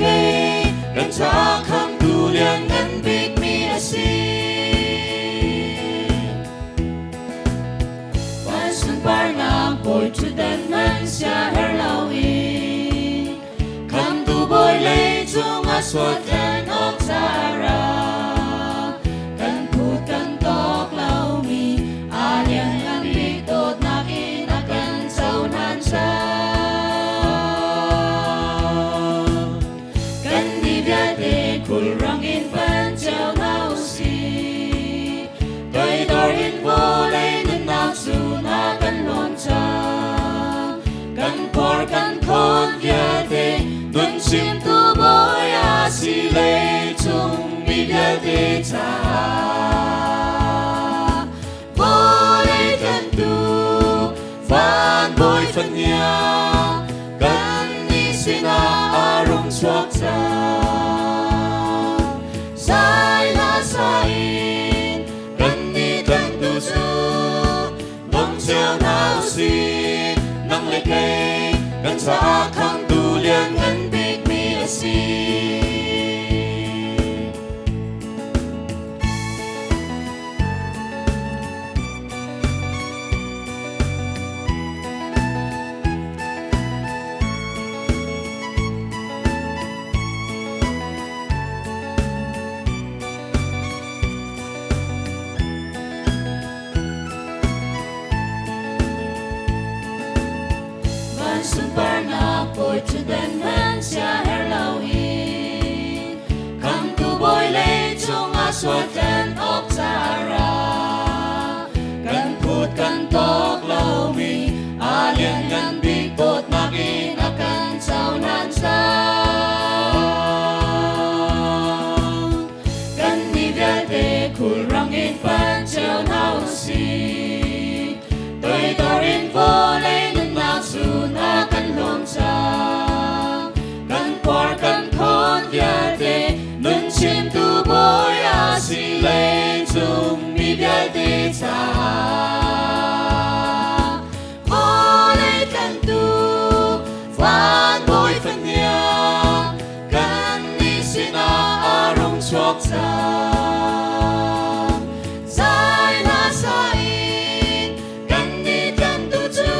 cây gần xa khăm tu liền ngân big mi asi Van sun par ngam boy tu den man sia her lau in khăm tu boy lei chung a suat den ok sara kan put kan tok lau mi a lian ngam big tot nak in a kan sau nan sa Kul rangin pan chao nao si Tôi đor in vô lấy nên nào su na kan lon cha Kan por kan khôn kia te Nun chim tu boy a si lấy chung mi bia te cha Vô lấy kan tu Van boy phân nhà Kan ni sina arong swak cha Sai na sain Kan ni kan tu su Nong chiao nao si Nang le kay Kan sa khang tu lian Ngan big mi asi Sun par na boy tu den man sia her lau in Kham tu boy lei chung a suat den ok sara Kan put kan tok lau mi a lian ngan big tot nak in a kan sau nan sa Kan ni bia te kul rang in pan chao nao si Tôi đor in vô lei nên nào su na kan lom cha Kan por kan khôn kia te Nun chim tu boy a si lei chung mi bia te cha Vô lei kan tu Van boy phân nhà Kan ni sina arong swak cha Sai na sain Kan ni kan tu chu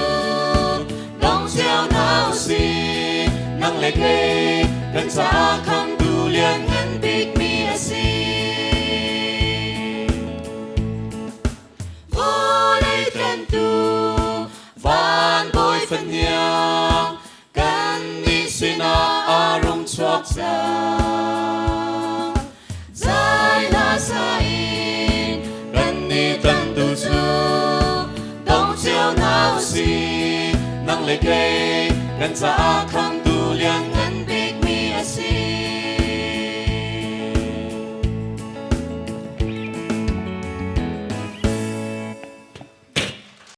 Dong chiao nao si Nang le kay Kan sa kham tu lian Ngan big mi asi Vô lei kan tu Van boy phân nhà Kan ni sina arong swak cha Zai na sain Kan ni kan tu chu Dong chiao nao si Nang le kay Kan sa kham